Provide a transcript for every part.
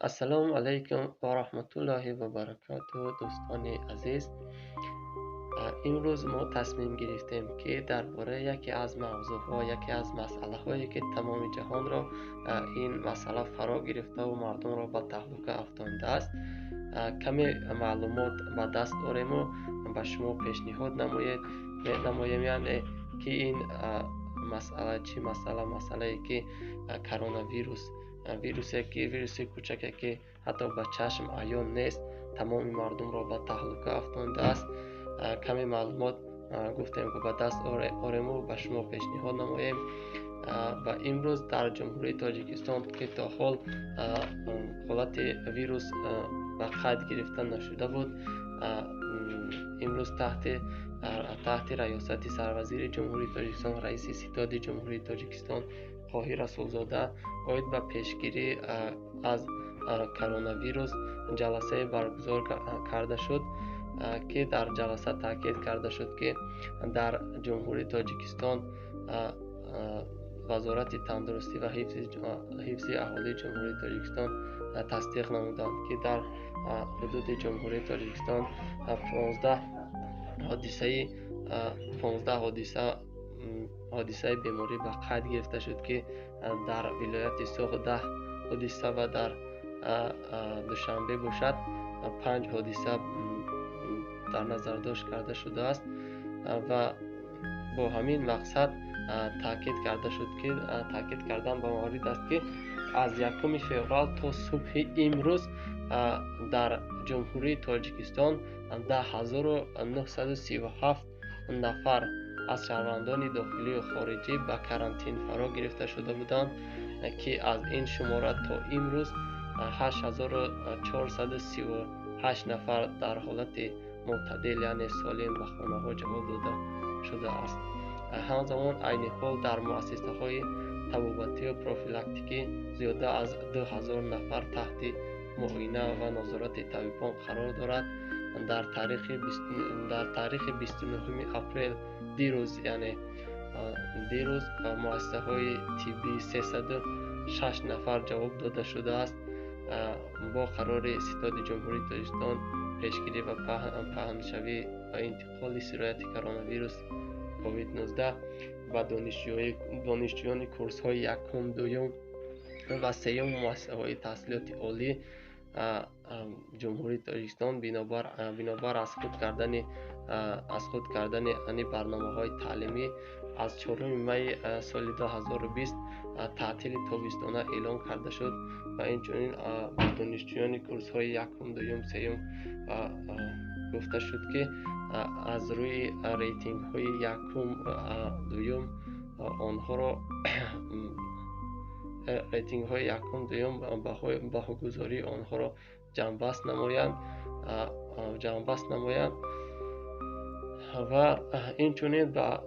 السلام علیکم و رحمت الله و برکاته دوستان عزیز. امروز ما تصمیم گرفتیم که درباره یکی از موضوعها، یکی از مسئله هایی که تمام جهان را این مسئله فرا گرفته و مردم را به تهلکه افکنده است کمی معلومات به دست آوریم و به شما پیشنهاد نماییم یعنی که این مسئله چی مسئله ای که کرونا ویروس کوچکی که حتی به چشم عیان نیست تمام مردم را به تهلکه افکنده است. کمی معلومات گفتیم که به دست آوریم و به شما پیشنهاد نماییم. و امروز در جمهوری تاجیکستان که تا حال حالت ویروس به قید گرفته نشده بود، امروز تحت ریاست سروزیر جمهوری تاجیکستان، رئیس ستاد جمهوری تاجیکستان قاهی رسولزاده اوید به پیشگیری از کرونا ویروس جلسه برگزار کرده شد که در جلسه تاکید کرده شد که در جمهوری تاجیکستان وزارت تندرستی و حفظ اهالی جمهوری تاجیکستان تصدیق نمودند که در حدود جمهوری تاجیکستان 15 حادثه بیماری به قید گرفته شد که در ولایت سوق 10 حادثه و در دوشنبه باشد 5 حادثه در نظر داشت کرده شده است و با همین مقصد تاکید کردن به مورد است که از 1 فوریه تا صبح امروز در جمهوری تاجیکستان 10937 نفر از شهروندان داخلی و خارجی به کرانتین فرا گرفته شده بودند که از این شماره تا امروز 8438 نفر در حالت معتدل یعنی سالم به خانه ها جواب داده شده است. همزمان عین حال در مؤسسه های طبابتی و پروفیلاکتیکی زیاده از 2000 نفر تحت معاینه و نظارت طبیبان قرار دارد. در تاریخ 29 اپریل دیروز مؤسسه های طبی 306 نفر جواب داده شده است. با قرار ستاد جمهوری تاجیکستان پیشگیری و پهنشوی و انتقال سرایت کرونا ویروس کووید 19 و دانشجویان کورس های یکم، دوم و سوم مؤسسه های تحصیلات عالی جمهوری تاجیکستان بنابر از خود کردن برنامه های تعلیمی از 4 می سال 2020 تعطیل تابستانه اعلام کرده شد و اینچنین دانشجویان کورس های یکم، دوم، سوم گفته شد که از روی ریتینگ های یکم، دوم آنها را بهاگذاری آنها را جنبست نمایند و اینچنین به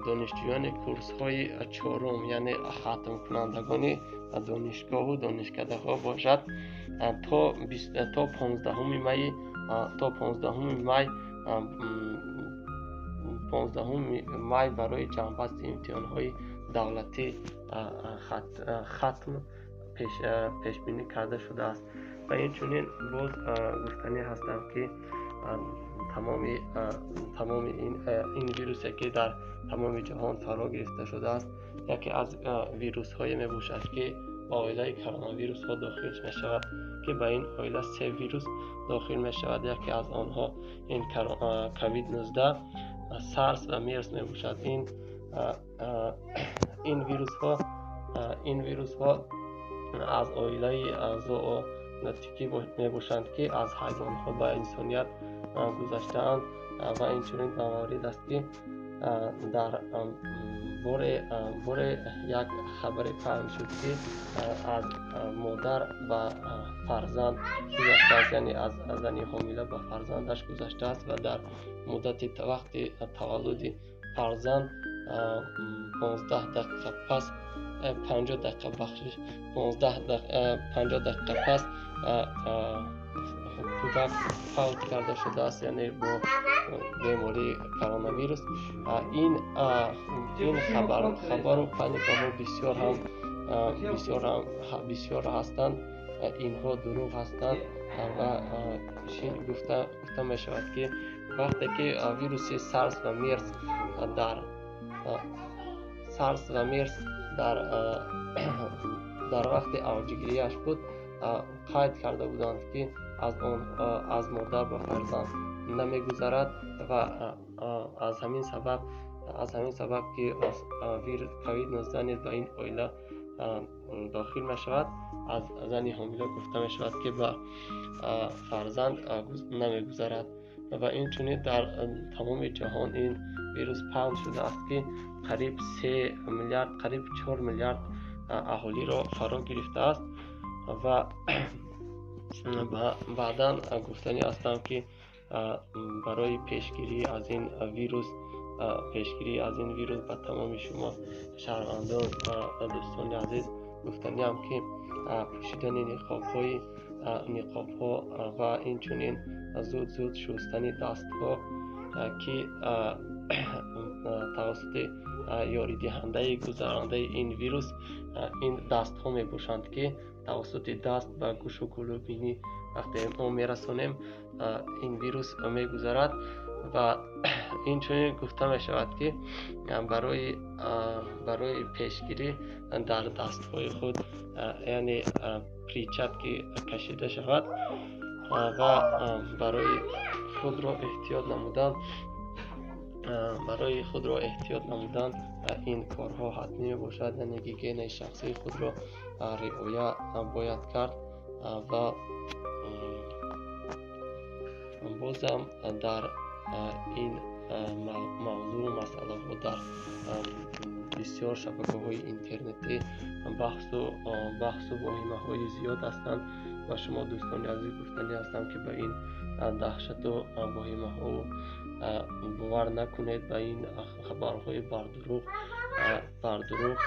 دانشجویان کورس های 4 یعنی ختم کنندگان دانشگاه و دانشکده ها باشد تا 15 می برای جنبست امتحان های دولتی ختم پیش بینی کرده شده است. و اینچنین باز گفتنی هستم که تمام این ویروسی که در تمام جهان فرا گرفته شده است یکی از ویروس های می باشد که با عایله کرونا ویروس ها داخل می شود که به این عایله 3 ویروس داخل می شود. یکی از آنها این کووید 19 سارس و میرس می باشد. این ویروس ها از عایله زوونوتیکی می باشند که از حیوان ها به انسانیت گذشته‌اند و اینچنین به مورد است که در بار یک خبر پخش شد که از مادر و فرزند گذشته است، یعنی از زنی حامله به فرزندش گذشته است و در مدت وقت تولد فرزند 15 دقیقه پس 50 دقیقه پس کودک فوت کرده شده است، یعنی با بیماری کرونا ویروس. این خبر و پانیک ها بسیار هستند اینها دروغ هستند و گفته می شود که وقتی که ویروس سارس و میرس در در وقت اوجگیریش بود، قید کرده بودند که از مادر به فرزند نمیگذرد و از همین سبب که ویروس کووید 19 نیز به این عائله داخل می شود، از زن حامله گفته می شود که به فرزند نمیگذرد و این چونین در تمام جهان این ویروس پخش شده است که قریب 3 میلیارد قریب 4 میلیارد اهالی را فرا گرفته است و بعدا گفتنی هستم که برای پیشگیری از این ویروس به تمام شما شهروندان و دوستان عزیز گفتنی هم که پوشیدن نقاب ها و این چنین زود شستن دست ها که توسط یاری دهنده گذرانده این ویروس این دست ها می باشند که توسط دست به گوش و گلوبینی وقتی ما می رسانیم این ویروس می گذرد و این چنین گفته می شود که برای پیشگیری در دست های خود یعنی پریچپ که کشیده شود و برای خود را احتیاط نمودن این کارها حتمی باشد، یعنی گیگین شخصی خود را رعایت باید کرد و بازم در این موضوع و مسئله ها در بسیار شبکه های اینترنتی بحث و واهمه های زیاد هستند و شما دوستان عزیز گفتنی هستم که به این دهشت و واهمه ها باور نکنید، به این خبرهای بردروغ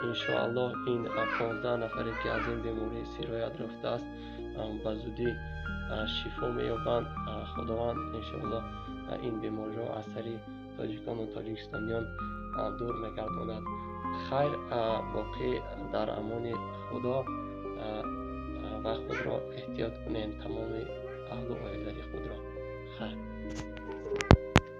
انشاءالله این 15 نفری که از این بیماری سرایت رفته است به زودی شفا می‌یابند. خداوند انشاءالله این بیماری را از سر تاجیکان و تاجیکستانیان دور می‌گرداند. خیر، باقی در امان خدا و خود را احتیاط کنید، تمام اهل و عائله خود را. خیر.